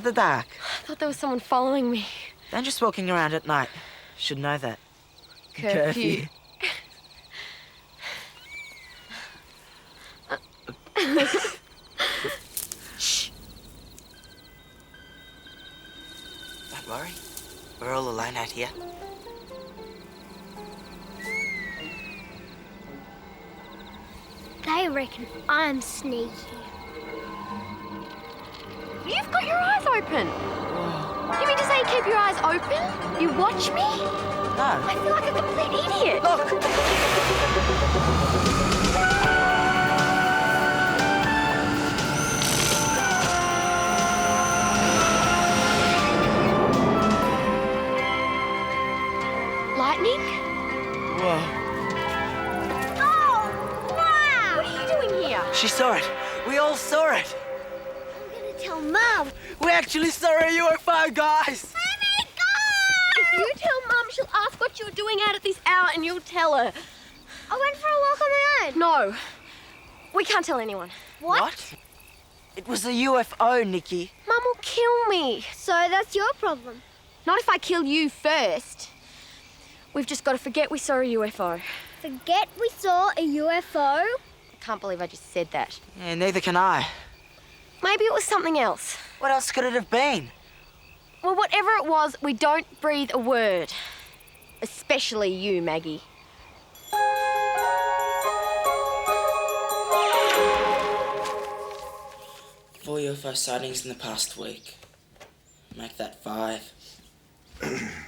at the dark. I thought there was someone following me. Dangerous walking around at night. Should know that. Curfew. Shh. Don't worry. We're all alone out here. They reckon I'm sneaky. You've got your eyes open. You mean to say you keep your eyes open? You watch me? No. I feel like a complete idiot. Look! Lightning? Whoa. Oh, wow! What are you doing here? She saw it. We all saw it. I'm gonna tell Mum. We actually saw a UFO, guys. Oh my God! If you tell Mum, she'll ask what you're doing out at this hour and you'll tell her. I went for a walk on my own. No. We can't tell anyone. What? It was a UFO, Nikki. Mum will kill me. So that's your problem. Not if I kill you first. We've just got to forget we saw a UFO. Forget we saw a UFO? I can't believe I just said that. Yeah, neither can I. Maybe it was something else. What else could it have been? Well, whatever it was, we don't breathe a word. Especially you, Maggie. 4 UFO sightings in the past week. Make that 5.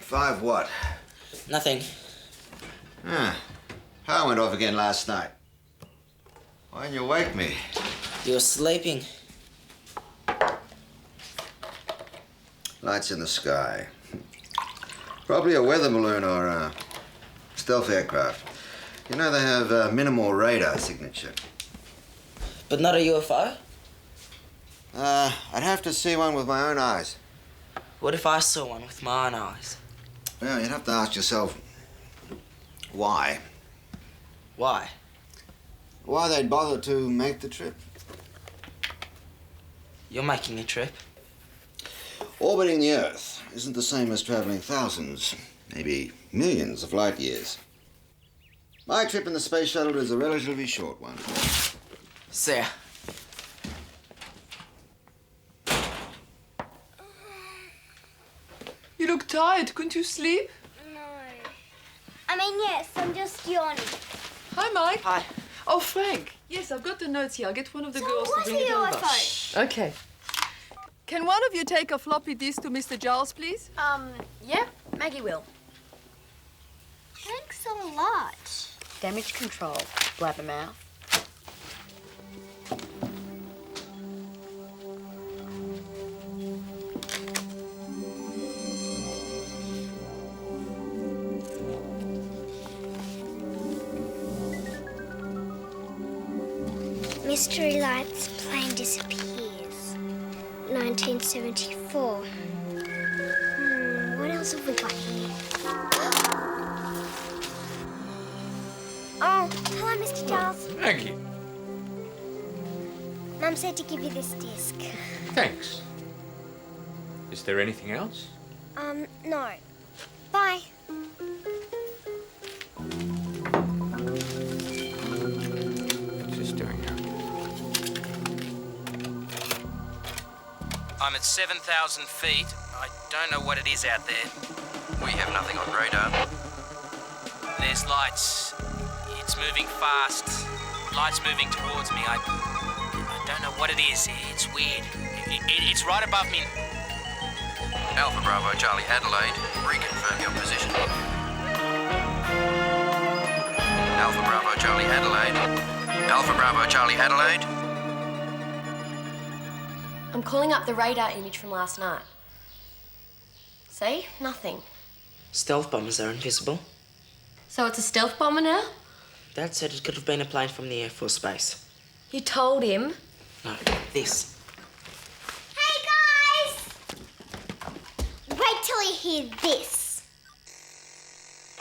5 what? Nothing. Power went off again last night. Why didn't you wake me? You were sleeping. Lights in the sky. Probably a weather balloon or a stealth aircraft. You know they have minimal radar signature. But not a UFO? I'd have to see one with my own eyes. What if I saw one with my own eyes? Well, you'd have to ask yourself why. Why? Why they'd bother to make the trip. You're making a trip. Orbiting the Earth isn't the same as traveling thousands, maybe millions of light years. My trip in the space shuttle is a relatively short one. See ya. You look tired. Couldn't you sleep? No. I mean, yes, I'm just yawning. Hi, Mike. Hi. Oh, Frank. Yes, I've got the notes here. I'll get one of the girls to what's bring the it over. UFO? Okay. Can one of you take a floppy disk to Mr. Giles, please? Yeah, Maggie will. Thanks a lot. Damage control, blabbermouth. Mystery Lights plane disappears. 1974. What else have we got here? Oh, hello, Mr. Giles. Maggie, Mum said to give you this disc. thanks. Is there anything else? No. Bye. What's this doing now? I'm at 7,000 feet. I don't know what it is out there. We have nothing on radar. There's lights. It's moving fast. Lights moving towards me. I don't know what it is. It's weird. It's right above me. Alpha Bravo Charlie Adelaide, reconfirm your position. Alpha Bravo Charlie Adelaide. Alpha Bravo Charlie Adelaide. I'm calling up the radar image from last night. See? Nothing. Stealth bombers are invisible. So it's a stealth bomber now? Dad said it could have been a plane from the Air Force Base. You told him? No, this. Hey, guys! Wait till you hear this.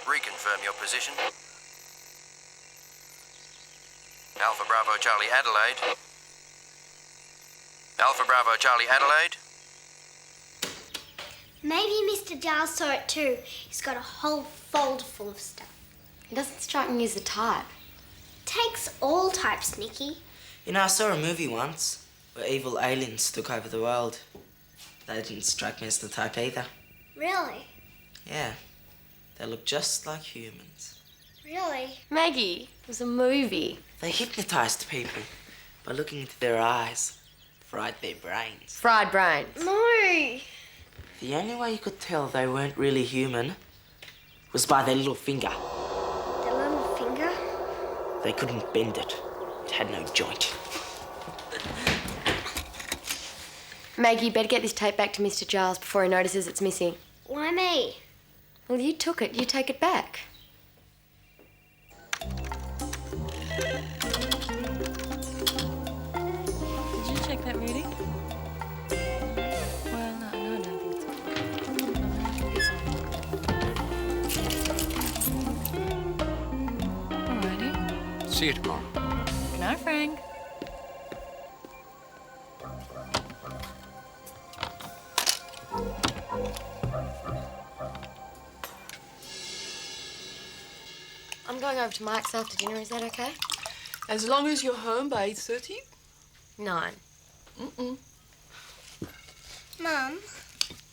Reconfirm your position. Alpha Bravo Charlie Adelaide. Alpha Bravo Charlie Adelaide. Maybe Mr. Giles saw it too. He's got a whole folder full of stuff. It doesn't strike me as the type. Takes all types, Nikki. You know, I saw a movie once where evil aliens took over the world. They didn't strike me as the type either. Really? Yeah, they look just like humans. Really? Maggie, it was a movie. They hypnotised people by looking into their eyes, fried their brains. Fried brains. No. The only way you could tell they weren't really human was by their little finger. The little finger? They couldn't bend it. It had no joint. Maggie, you better get this tape back to Mr. Giles before he notices it's missing. Why me? Well, you took it. You take it back. Did you check that reading? Well, no, I don't think it's on. Alrighty. See you tomorrow. Good night, Frank. I'm going over to Mike's after dinner. Is that okay? As long as you're home by 8:30? 9. Mum,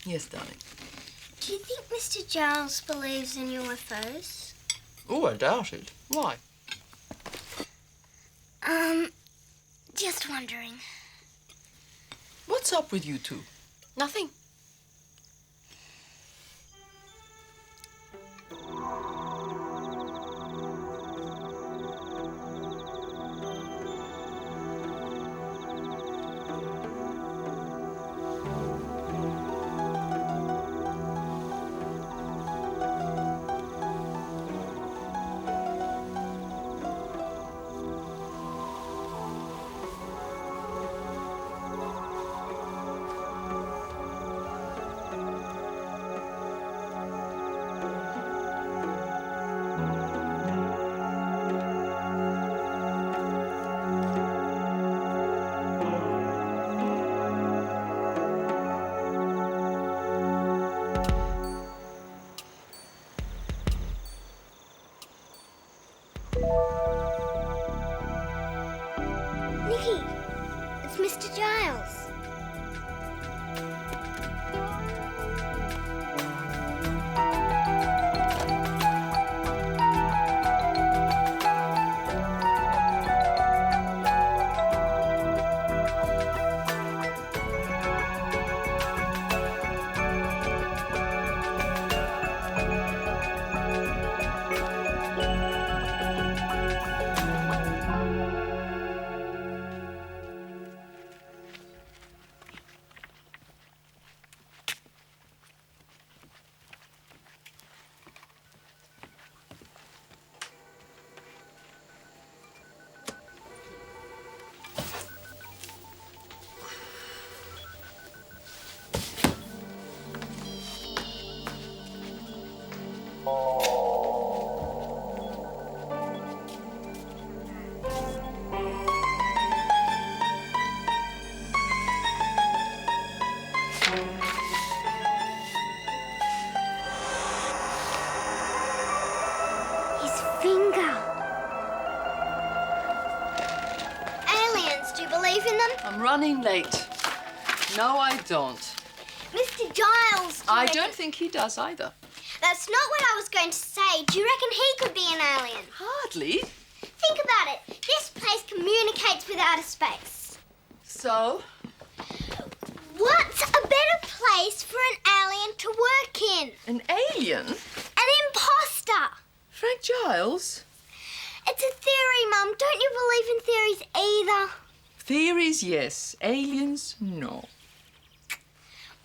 Yes, darling. do you think Mr. Giles believes in UFOs? Oh, I doubt it. Why? Just wondering. What's up with you two? Nothing. Nikki, it's Mr. Giles. His finger. Aliens, do you believe in them? I'm running late. No, I don't. Mr. Giles. I don't think he does either. That's not what I was going to say. Do you reckon he could be an alien? Hardly. Think about it. This place communicates with outer space. So? What's a better place for an alien to work in? An alien? An imposter. Frank Giles? It's a theory, Mum. Don't you believe in theories either? Theories, yes. Aliens, no.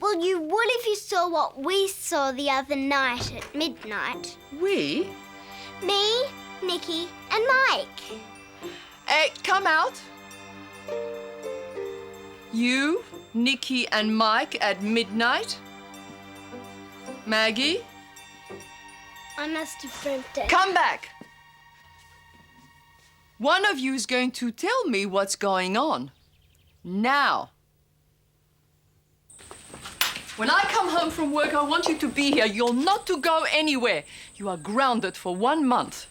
Well, you would if you saw what we saw the other night at midnight. We? Me, Nikki, and Mike. Hey, come out. You, Nikki, and Mike at midnight? Maggie? I must have dreamt it. Come back. One of you is going to tell me what's going on. Now. When I come home from work, I want you to be here. You're not to go anywhere. You are grounded for 1 month.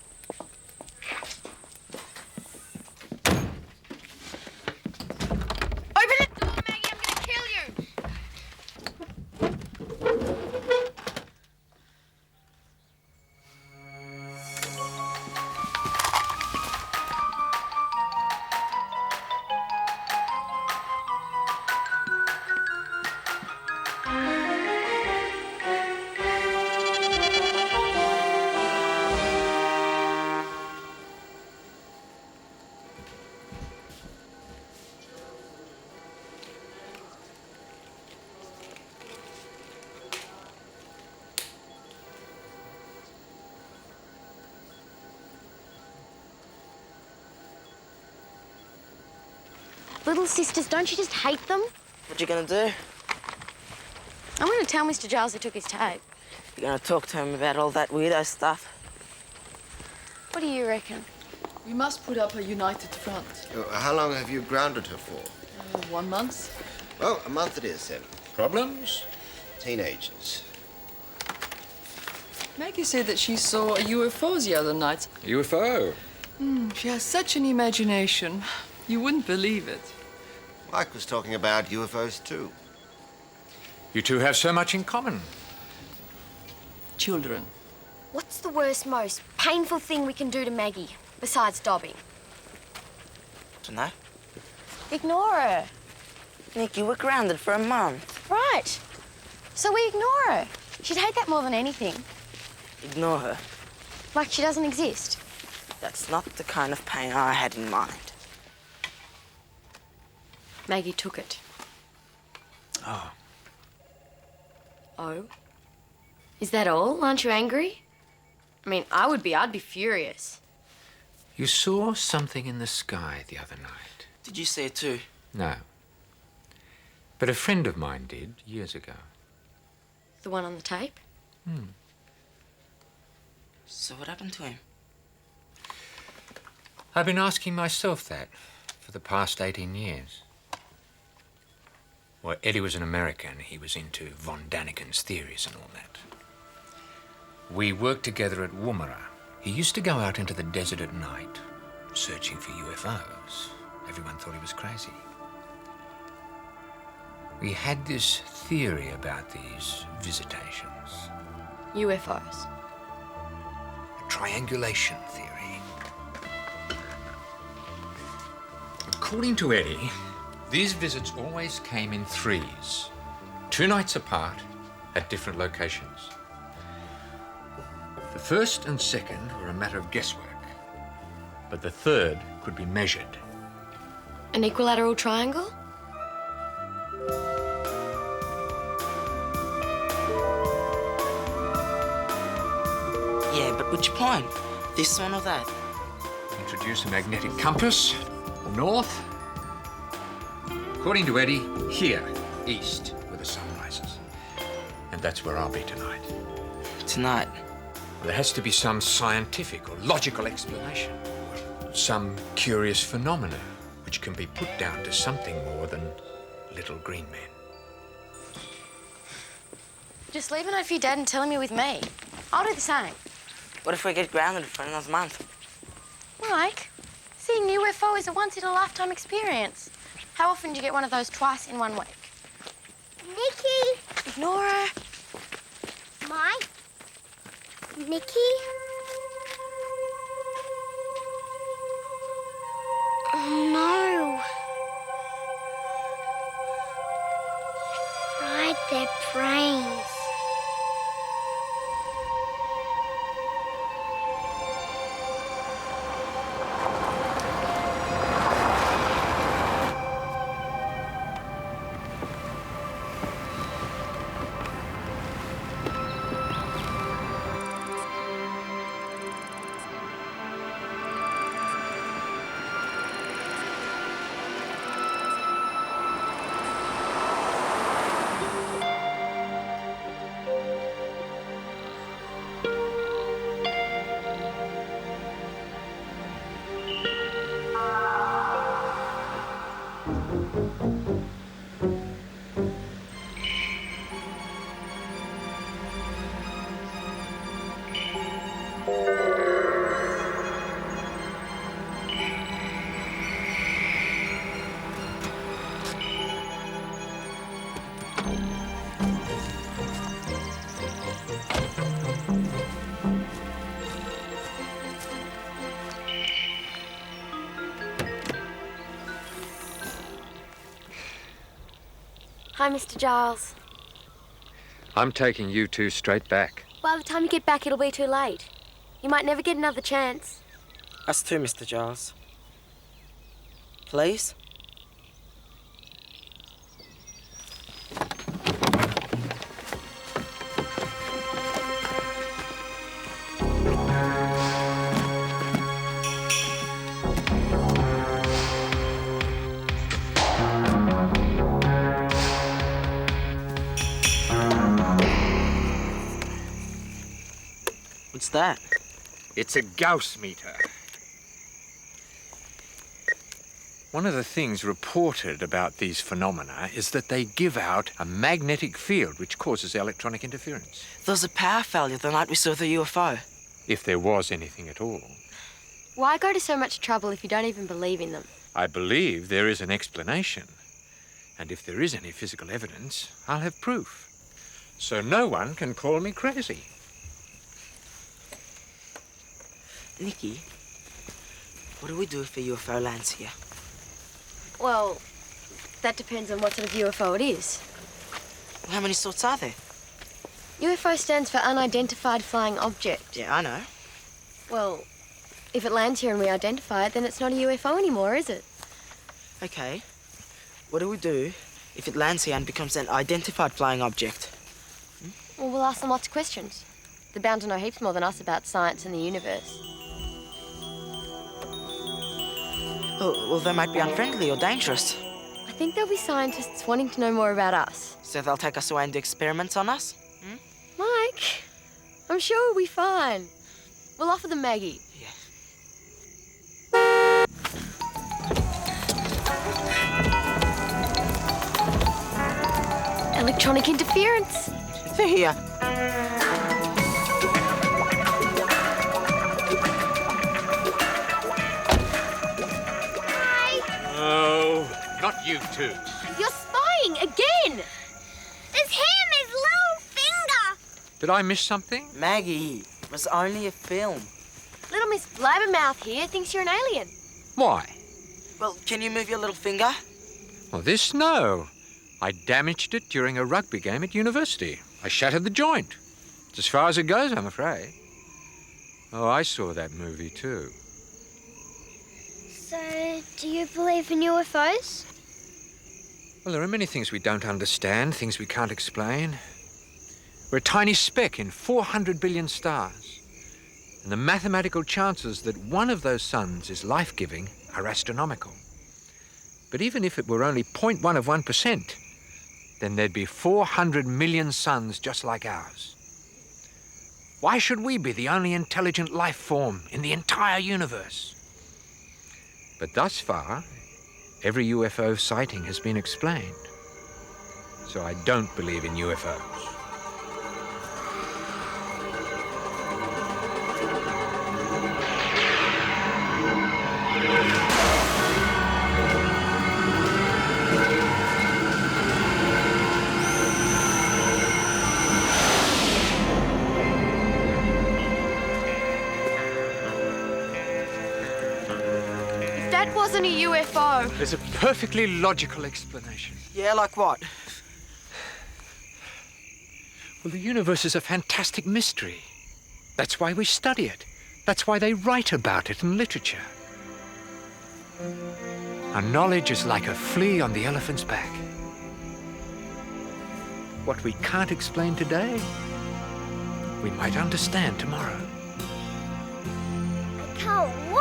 Open the door, Maggie. I'm going to kill you. Little sisters, don't you just hate them? What you gonna do? I'm going to tell Mr. Giles he took his tape. You gonna talk to him about all that weirdo stuff? What do you reckon? We must put up a united front. How long have you grounded her for? 1 month. Well, a month it is then. Problems? Teenagers. Maggie said that she saw a UFO the other night. UFO? She has such an imagination. You wouldn't believe it. Mike was talking about UFOs too. You two have so much in common. Children. What's the worst, most painful thing we can do to Maggie, besides Dobby? Dunno. Ignore her. Nikki, we're grounded for a month. Right. So we ignore her. She'd hate that more than anything. Ignore her. Like she doesn't exist. That's not the kind of pain I had in mind. Maggie took it. Oh. Oh? Is that all? Aren't you angry? I mean, I'd be furious. You saw something in the sky the other night. Did you see it too? No. But a friend of mine did years ago. The one on the tape? So what happened to him? I've been asking myself that for the past 18 years. Well, Eddie was an American. He was into von Daniken's theories and all that. We worked together at Woomera. He used to go out into the desert at night, searching for UFOs. Everyone thought he was crazy. We had this theory about these visitations. UFOs. A triangulation theory. According to Eddie, these visits always came in threes, 2 nights apart at different locations. The first and second were a matter of guesswork, but the third could be measured. An equilateral triangle? Yeah, but which point? This one or that? Introduce a magnetic compass, north. According to Eddie, here, east, where the sun rises. And that's where I'll be tonight. Tonight. There has to be some scientific or logical explanation. Some curious phenomena which can be put down to something more than little green men. Just leave a note for your dad and tell him you're with me. I'll do the same. What if we get grounded for another month? Mike, seeing UFO is a once-in-a-lifetime experience. How often do you get one of those twice in 1 week? Nikki! Ignore her. Mike? Nikki? Oh, no. Fried their brains. Hi, Mr. Giles. I'm taking you two straight back. By the time you get back, it'll be too late. You might never get another chance. Us too, Mr. Giles. Please? What's that? It's a Gauss meter. One of the things reported about these phenomena is that they give out a magnetic field which causes electronic interference. There was a power failure the night we saw the UFO. If there was anything at all. Why go to so much trouble if you don't even believe in them? I believe there is an explanation. And if there is any physical evidence, I'll have proof. So no one can call me crazy. Nikki, what do we do if a UFO lands here? Well, that depends on what sort of UFO it is. Well, how many sorts are there? UFO stands for Unidentified Flying Object. Yeah, I know. Well, if it lands here and we identify it, then it's not a UFO anymore, is it? Okay. What do we do if it lands here and becomes an identified flying object? Well, we'll ask them lots of questions. They're bound to know heaps more than us about science and the universe. Well, they might be unfriendly or dangerous. I think there'll be scientists wanting to know more about us. So they'll take us away and do experiments on us? Mike, I'm sure we'll be fine. We'll offer them Maggie. Yeah. Electronic interference. They're here. Oh, not you two. You're spying again! There's him, his little finger. Did I miss something? Maggie, it was only a film. Little Miss Blabbermouth here thinks you're an alien. Why? Well, can you move your little finger? Well, this, no. I damaged it during a rugby game at university. I shattered the joint. It's as far as it goes, I'm afraid. Oh, I saw that movie too. So, do you believe in UFOs? Well, there are many things we don't understand, things we can't explain. We're a tiny speck in 400 billion stars. And the mathematical chances that one of those suns is life-giving are astronomical. But even if it were only 0.1 of 1%, then there'd be 400 million suns just like ours. Why should we be the only intelligent life form in the entire universe? But thus far, every UFO sighting has been explained. So I don't believe in UFOs. That wasn't a UFO. There's a perfectly logical explanation. Yeah, like what? Well, the universe is a fantastic mystery. That's why we study it. That's why they write about it in literature. Our knowledge is like a flea on the elephant's back. What we can't explain today, we might understand tomorrow. I can't